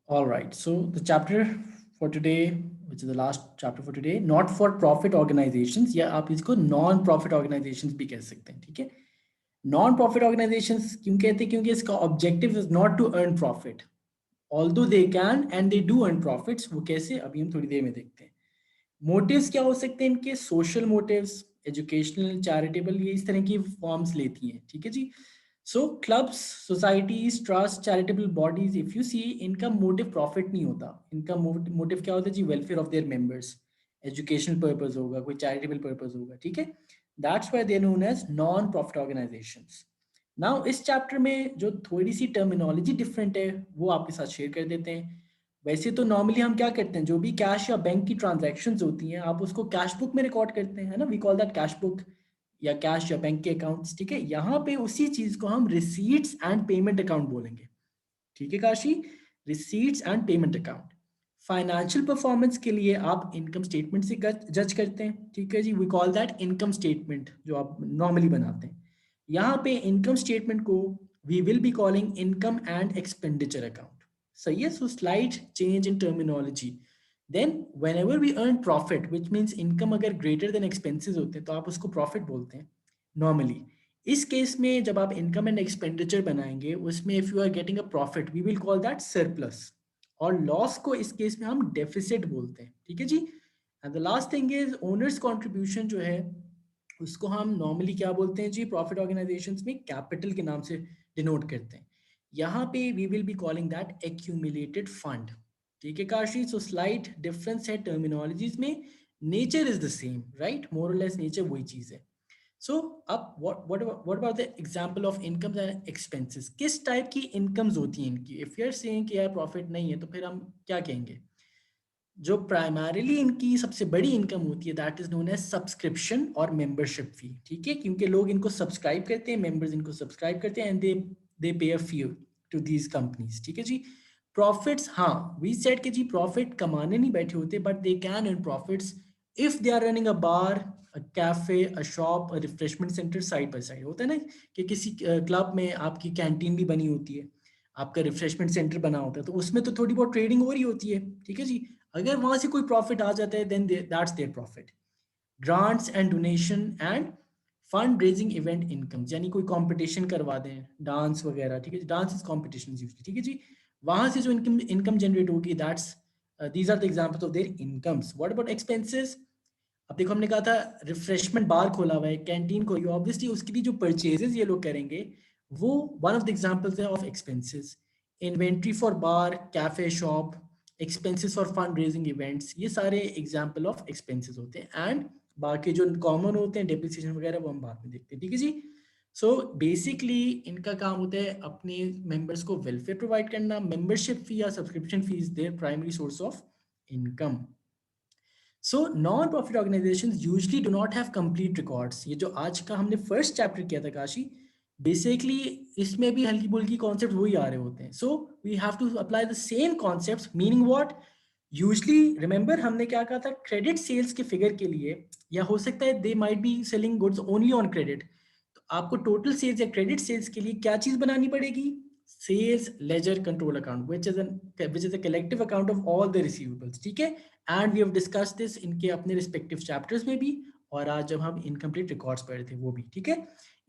All right. So the chapter for today, which is the last chapter for today, not for profit organizations, या आप इसको non profit organisations भी कह सकते हैं, ठीक है। नॉन प्रॉफिट ऑर्गेनाइजेशंस क्यों कहते हैं? क्योंकि इसका objective is not to earn profit, although they can and they do earn profits. वो कैसे, अभी हम थोड़ी देर में देखते हैं। मोटिव्स क्या हो सकते हैं इनके? सोशल मोटिव्स, एजुकेशनल, चैरिटेबल, ये इस तरह की फॉर्म्स लेती हैं, ठीक है जी। So clubs, societies, trust, charitable bodies, if you see, इनका मोटिव प्रॉफिट नहीं होता। इनका मोटिव क्या होता है जी? Welfare of their members, educational purpose होगा, कोई चैरिटेबल पर्पस होगा, ठीक है। That's why they are known as non profit organisations. Now इस चैप्टर में जो थोड़ी सी टर्मिनोलॉजी डिफरेंट है वो आपके साथ शेयर कर देते हैं। वैसे तो नॉर्मली हम क्या करते हैं, जो भी कैश या बैंक की ट्रांजैक्शंस होती हैं आप उसको कैश बुक में रिकॉर्ड करते हैं, है ना। We call that cash book या कैश या बैंक के अकाउंट्स, ठीक है। यहाँ पे उसी चीज को हम रिसीट्स एंड पेमेंट अकाउंट बोलेंगे, ठीक है Kashi. Receipts and payment account financial performance के लिए आप इनकम स्टेटमेंट से जज करते हैं, ठीक है जी। We call that income statement, जो आप नॉर्मली बनाते हैं। यहाँ पे इनकम स्टेटमेंट को we will be calling income and expenditure account. सही है। So slight change in terminology. Then whenever we earn profit, which means income अगर ग्रेटर देन एक्सपेंसिस होते हैं तो आप उसको प्रॉफिट बोलते हैं नॉर्मली। इस केस में जब आप इनकम एंड एक्सपेंडिचर बनाएंगे उसमें if you are getting a profit we will call that surplus, और लॉस को इस केस में हम डेफिसिट बोलते हैं, ठीक है जी। And the last thing is owners contribution जो है उसको हम नॉर्मली क्या बोलते हैं जी? प्रॉफिट ऑर्गेनाइजेशंस में कैपिटल के नाम से डिनोट करते हैं। यहाँ पे we will be calling that accumulated fund, ठीक है काशी। सो स्लाइट डिफरेंस है टर्मिनोलॉजीज में, nature is the same, right, more और लेस नेचर वही चीज है। सो अब what about the example of incomes and expenses? किस टाइप की इनकम्स होती हैं इनकी? इफ यू आर सेइंग कि यार प्रॉफिट नहीं है तो फिर हम क्या कहेंगे? जो प्राइमरीली इनकी सबसे बड़ी इनकम होती है that is known as subscription और मेंबरशिप फी, ठीक है। क्योंकि लोग इनको सब्सक्राइब करते हैं, मेंबर्स इनको सब्सक्राइब करते हैं and they pay a fee to these companies, ठीक है जी। प्रॉफिट्स, हाँ, वी सेड कि जी प्रॉफिट कमाने नहीं बैठे होते but they can earn profits if they are running a bar, a cafe, a shop, a refreshment centre side by side. होता है ना कि किसी क्लब में आपकी कैंटीन भी बनी होती है, आपका रिफ्रेशमेंट सेंटर बना होता है, तो उसमें तो थोड़ी बहुत ट्रेडिंग हो रही होती है, ठीक है जी। अगर वहां से कोई प्रॉफिट आ जाता है then that's their profit. Grants and donation and fund raising event income, यानी कोई कंपटीशन करवा दें, डांस वगैरह, ठीक है। डांस इज कॉम्पिटिशन यूजली, ठीक है जी। वहां से जो इनकम इनकम जनरेट होगी that's these are the examples of their incomes. What about expenses? अब देखो हमने कहा था रिफ्रेशमेंट बार खोला हुआ है, कैंटीन खोली, ऑब्वियसली उसके लिए जो परचेजेस ये लोग करेंगे वो वन ऑफ द एग्जांपल्स है of expenses. Inventory for bar, cafe, shop, expenses for fund raising events, ये सारे एग्जांपल ऑफ एक्सपेंसेस होते हैं। एंड बाकी जो कॉमन होते हैं डेप्रिसिएशन वगैरह वो हम बाद में देखते हैं, ठीक है जी। सो बेसिकली इनका काम होता है अपने मेंबर्स को वेलफेयर प्रोवाइड करना। मेंबरशिप फी या subscription fee is their primary source of income. So non profit organisation usually do not have complete records. ये जो आज का हमने फर्स्ट चैप्टर किया था काशी, बेसिकली इसमें भी हल्की बुल्की कॉन्सेप्ट वही आ रहे होते हैं। So we have to apply the same concept, meaning what? Usually remember हमने क्या कहा था, क्रेडिट सेल्स के फिगर के लिए, या हो सकता है they might be selling goods only on credit, तो आपको टोटल सेल्स या क्रेडिट सेल्स के लिए क्या चीज बनानी पड़ेगी? Sales ledger control account, which is a collective account of all the receivables, ठीक है। And we have discuss this इनके अपने रिस्पेक्टिव चैप्टर्स में भी, और आज जब हम इनकम्प्लीट रिकॉर्ड्स पढ़ रहे थे वो भी, ठीक है।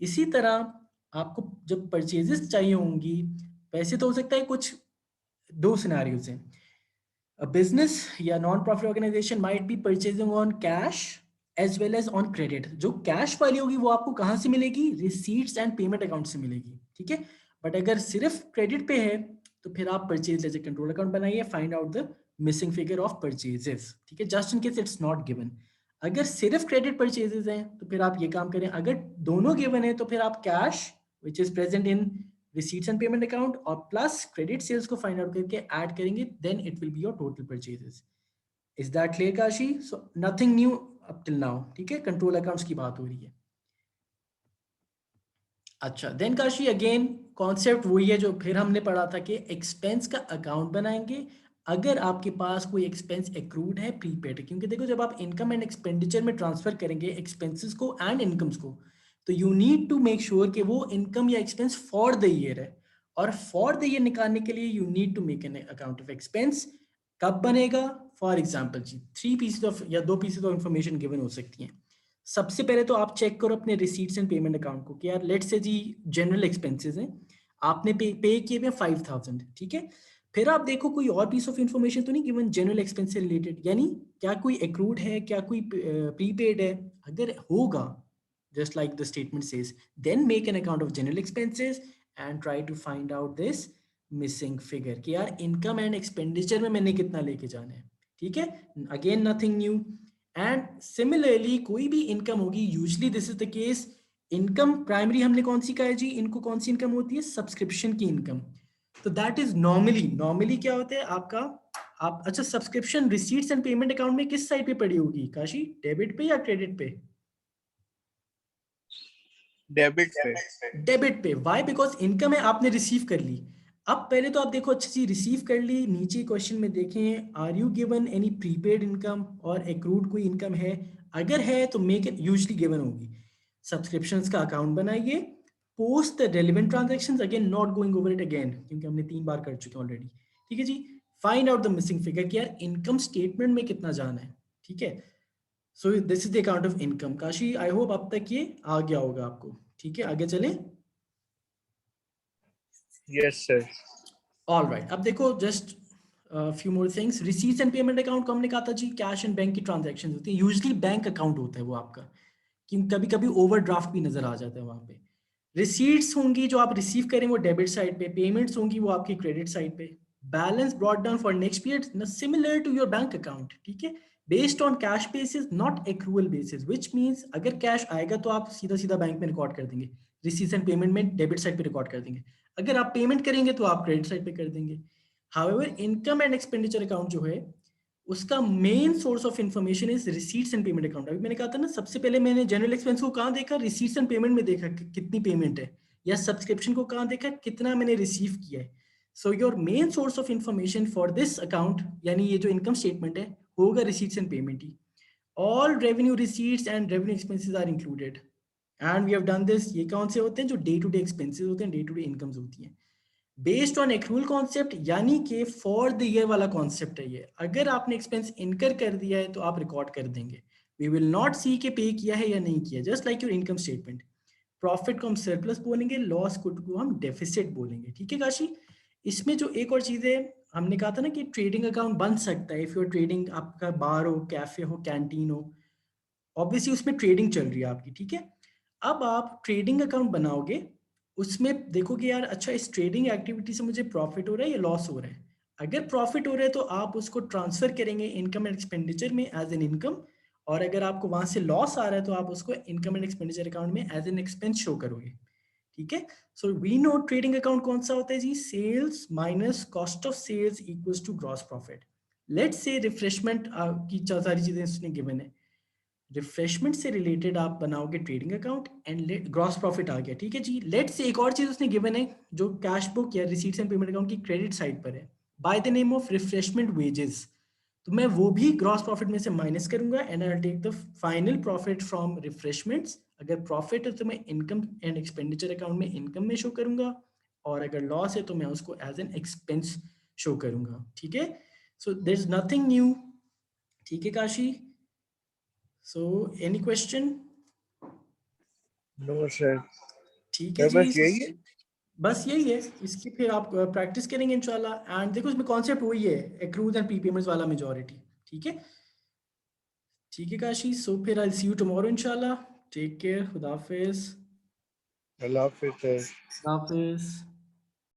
इसी तरह आपको जब परचेजेस चाहिए होंगी, वैसे तो हो सकता है कुछ दो सिनारियोज हैं। A business या non profit organisation might be purchasing on cash as well as on credit. जो कैश वाली होगी वो आपको कहाँ से मिलेगी? रिसीट्स एंड पेमेंट अकाउंट से मिलेगी, ठीक है। बट अगर सिर्फ क्रेडिट पे है तो फिर आप परचेज लेजर कंट्रोल अकाउंट बनाइए, find out the missing figure of purchases, ठीक है, just in case it's not given. अगर सिर्फ क्रेडिट परचेजेस हैं तो फिर आप ये काम करें, अगर दोनों गिवन है तो फिर आप cash which is present in receipts and payment account और प्लस क्रेडिट सेल्स को फाइंड आउट करके ऐड करेंगे, then it will be your total purchases. Is that clear Kashi? So nothing new up till now, ठीक है, control accounts की बात हो रही है। अच्छा, देन काशी अगेन कॉन्सेप्ट वही है जो फिर हमने पढ़ा था कि एक्सपेंस का अकाउंट बनाएंगे अगर आपके पास कोई एक्सपेंस एक्रूड है, प्रीपेड है। क्योंकि देखो जब आप इनकम एंड एक्सपेंडिचर में ट्रांसफर करेंगे एक्सपेंसेस को एंड इनकम्स को, तो you need to make sure कि वो इनकम या एक्सपेंस फॉर द ईयर है, और फॉर द ईयर निकालने के लिए you need to make an account of expense. कब बनेगा? फॉर एग्जाम्पल जी 3 पीसेज ऑफ या 2 पीसेज ऑफ इंफॉर्मेशन गिवन हो सकती हैं। सबसे पहले तो आप चेक करो अपने रिसीट्स एंड पेमेंट अकाउंट को कि यार let's say ji general expenses हैं, आपने पे किए हुए 5000, ठीक है। फिर आप देखो कोई और पीस ऑफ इंफॉर्मेशन तो नहीं गिवन जनरल एक्सपेंस से रिलेटेड, यानी क्या कोई एक्रूड है, क्या कोई प्रीपेड है। अगर होगा, just like the statement says, then make an account of general expenses and try to find out this missing figure कि यार इनकम एंड एक्सपेंडिचर में मैंने कितना लेके जाना है, ठीक है। Again nothing new. And similarly कोई भी इनकम होगी, usually this is the case, income primary हमने कौन सी कहा है जी, इनको कौन सी इनकम होती है, सब्सक्रिप्शन की इनकम। तो दैट इज नॉर्मली क्या होता है आपका, आप अच्छा subscription receipts and payment account में किस साइड पे पड़ी होगी काशी, डेबिट पे या क्रेडिट पे? डेबिट पे। डेबिट पे। व्हाई? बिकॉज इनकम है, आपने रिसीव कर ली। अब पहले तो आप देखो अच्छी सी रिसीव कर ली, नीचे क्वेश्चन में देखें are you given any prepaid income और एक्रूड कोई इनकम है, अगर है तो मेक इट, यूजली गिवन होगी। सब्सक्रिप्शंस का अकाउंट बनाइए, post the relevant transactions, again not going over it again क्योंकि हमने 3 बार कर चुके हैं ऑलरेडी, ठीक है जी। Find out the missing figure कि यार इनकम स्टेटमेंट में कितना जाना है, ठीक है। So this is the account of income. Kashi I hope अब तक ये आ गया होगा आपको, ठीक है। आगे चले। Yes sir. ऑल राइट, अब देखो just few more things. Receipts and payment account को हमने कहा था जी कैश एंड बैंक की ट्रांजैक्शन होती है, यूजली बैंक अकाउंट होता है वो आपका, कि कभी कभी ओवरड्राफ्ट भी नजर आ जाता है वहां पे। रिसीट्स होंगी जो आप रिसीव करें वो डेबिट साइड पे, पेमेंट्स होंगी वो आपकी क्रेडिट साइड पे। Balance brought down for next period similar to your bank account, ठीक है, based on cash basis not accrual basis, which means अगर कैश आएगा तो आप सीधा सीधा बैंक में रिकॉर्ड कर देंगे, रिसीट्स एंड पेमेंट में डेबिट साइड पे रिकॉर्ड कर देंगे। अगर आप पेमेंट करेंगे तो आप क्रेडिट साइड पे कर देंगे। However income and expenditure account जो है उसका main source of information is receipts and payment account. अभी मैंने कहा था ना, सबसे पहले मैंने जनरल एक्सपेंस को कहाँ देखा, रिसीट्स एंड पेमेंट में देखा कि कितनी पेमेंट है, या सब्सक्रिप्शन को कहाँ देखा, कितना मैंने रिसीव किया है। So your main source of information for this account, यानी ये जो इनकम स्टेटमेंट है, होगा रिसीट्स एंड पेमेंट ही। All revenue receipts and revenue expenses are included and we have done this. ये कौन से होते हैं, जो डे टू डे एक्सपेंसेस होते हैं, डे टू डे इनकम्स होती हैं, बेस्ड ऑन एक्रूअल कॉन्सेप्ट, यानी कि फॉर द ईयर वाला कॉन्सेप्ट है ये। अगर आपने एक्सपेंस इनकर कर दिया है तो आप रिकॉर्ड कर देंगे, वी विल नॉट सी के पे किया है या नहीं किया, just like your income statement. Profit को हम सरप्लस बोलेंगे, लॉस को हम डेफिसिट बोलेंगे, ठीक है काशी। इसमें जो एक और चीज है, हमने कहा था ना कि ट्रेडिंग अकाउंट बन सकता है इफ योर ट्रेडिंग, आपका बार हो, कैफे हो, कैंटीन हो, ऑब्वियसली उसमें ट्रेडिंग चल रही है आपकी, ठीक है। अब आप ट्रेडिंग अकाउंट बनाओगे, उसमें देखोगे यार अच्छा इस ट्रेडिंग एक्टिविटी से मुझे प्रॉफिट हो रहा है या लॉस हो रहा है। अगर प्रॉफिट हो रहा है तो आप उसको ट्रांसफर करेंगे इनकम एंड एक्सपेंडिचर में एज एन इनकम, और अगर आपको वहां से लॉस आ रहा है तो आप उसको इनकम एंड एक्सपेंडिचर अकाउंट में एज एन एक्सपेंस शो करोगे, ठीक है। So we know trading account कौन सा होता है जी, sales minus cost of sales equals to gross profit. Let's say refreshment की सारी चीजें उसने गिवन है, रिफ्रेशमेंट से रिलेटेड आप बनाओगे trading account and gross profit आ गया, ठीक है जी। लेट्स से एक और चीज उसने गिवन है जो कैश बुक या रिसीट्स एंड पेमेंट अकाउंट की क्रेडिट साइड पर है, by the name of refreshment wages. तो मैं वो भी ग्रॉस प्रॉफिट में से माइनस करूंगा and I will take the final profit from refreshments. अगर प्रॉफिट है तो मैं इनकम एंड एक्सपेंडिचर अकाउंट में इनकम में शो करूंगा, और अगर लॉस है तो मैं उसको एज एन एक्सपेंस शो करूंगा, ठीक है। So there is nothing new, ठीक है Kashi. So any question? No sir. ठीक है जी, बस यही है। बस यही है। इसकी फिर आप प्रैक्टिस करेंगे इंशाल्लाह। एंड देखो इसमें कॉन्सेप्ट वही है, एक्रूज एंड प्रीपेमेंट्स वाला मेजॉरिटी, ठीक है। ठीक है काशी, सो फिर आई सी यू टुमारो इंशाल्लाह। टेक केयर, खुदा हाफिज। अल्लाह हाफिज़ सर। खुदा हाफिज।